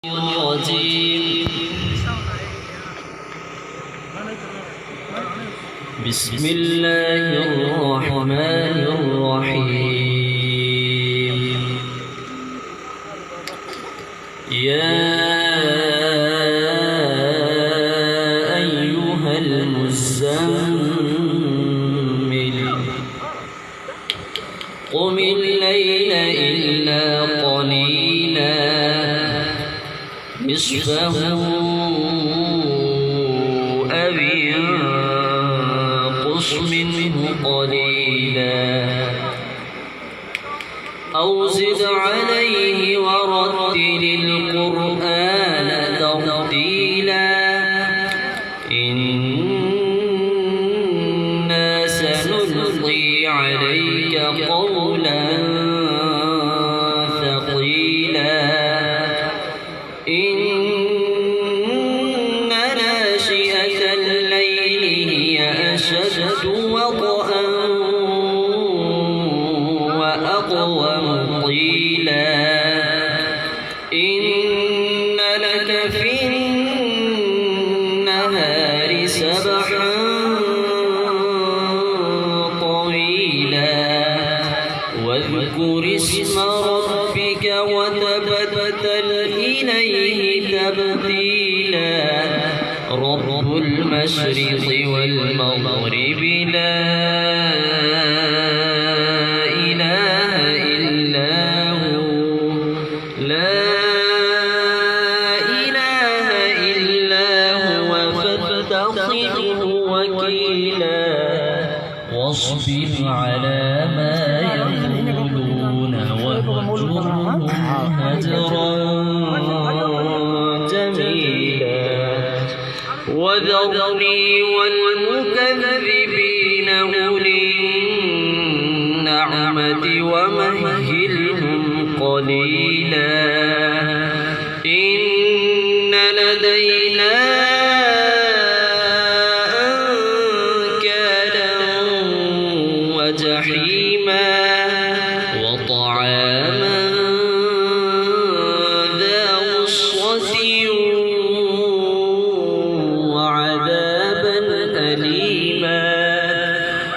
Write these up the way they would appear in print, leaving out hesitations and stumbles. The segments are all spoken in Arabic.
الرجيم. بسم الله الرحمن الرحيم. يا أيها المزمل قم الليل إلا قليلا نصفه أو انقص منه قليلا أو زد عليه ورتل القرآن ترتيلا إنا سنلقي عليك قولا ثقيلا إن ناشئة الليل هي أشد وطئا وأقوم قيلا إن لك في النهار سبحا طويلا واذكر اسم ربك وتبتل إليه تبتيلا رب المشرق والمغرب لا إله إلا هو لا إله إلا هو فاتخذه وكيلا واصبر على ما يقولون واهجرهم هجرا جميلا وذرني والمكذبين أولي النعمة ومهلهم قليلا إن لدينا أنكالا وجحيما وطعاما ذا غصة وعذابا أليما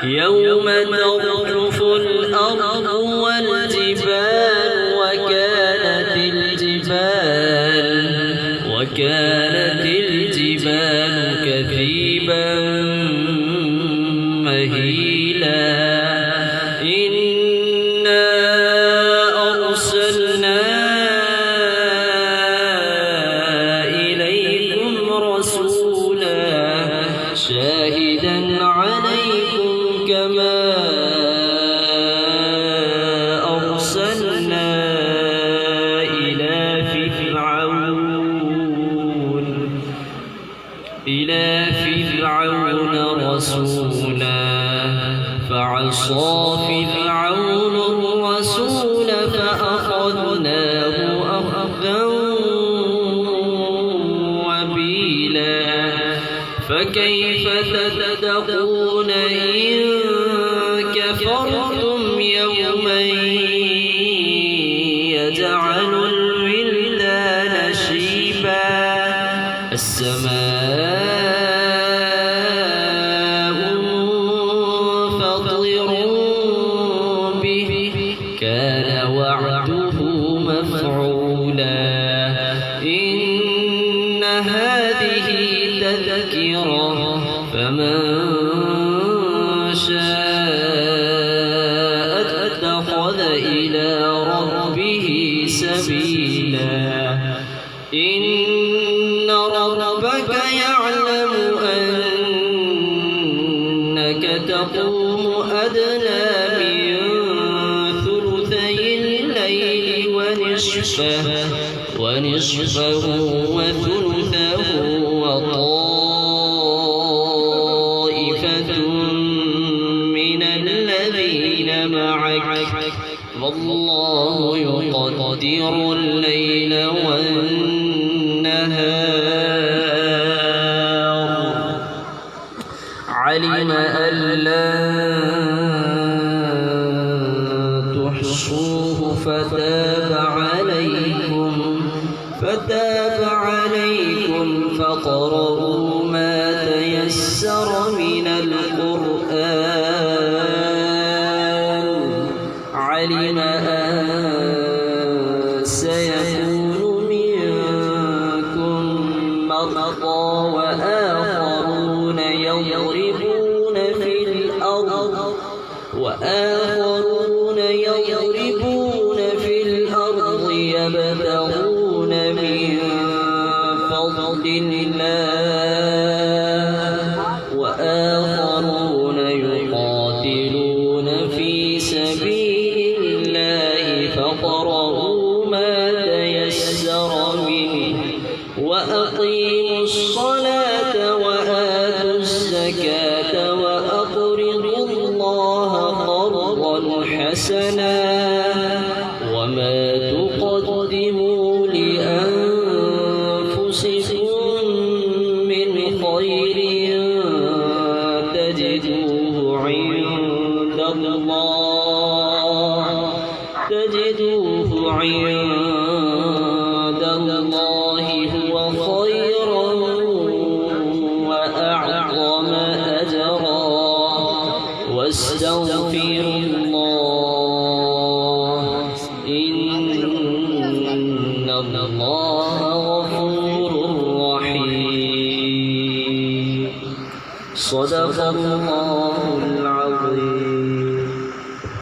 يوم ترجف الأرض والجبال وكانت الجبال كثيبا مهيلا إنا أرسلنا إليكم رسولا شاهدا عليكم كما أرسلنا إلى فرعون رسولا فعصى فرعون الرسول فأخذناه أخذا وبيلا فكيف تتقون إن كفرتم يوما يجعل الولدان شيبا السماء منفطر به كان وعده مفعولا إن هذه تذكرة فمن شاء اتخذ إلى ربه سبيلا إن ربك يعلم أنك تقوم أدنى من ثلثي الليل ونصفه وثلثه وطائفة من الذين معك والله يقدر الليل والنهار علم أن لن تحصوه فتاب عليكم تاب عليكم فاقرؤوا ما تيسر من القرآن علم أن سيكون منكم مرضى وآخرون يضربون في الأرض يبتغون من فضل الله وآخرون يقاتلون في سبيل الله فاقرؤوا ما تيسر منه وأقيموا الصلاة وآتوا الزكاة وأقرضوا الله قرضا حسنا وما تقدموا لأنفسكم من خير تجدوه عند الله هو خيرا وأعظم أجرا واستغفروا الله إن الله غفور رحيم صدق الله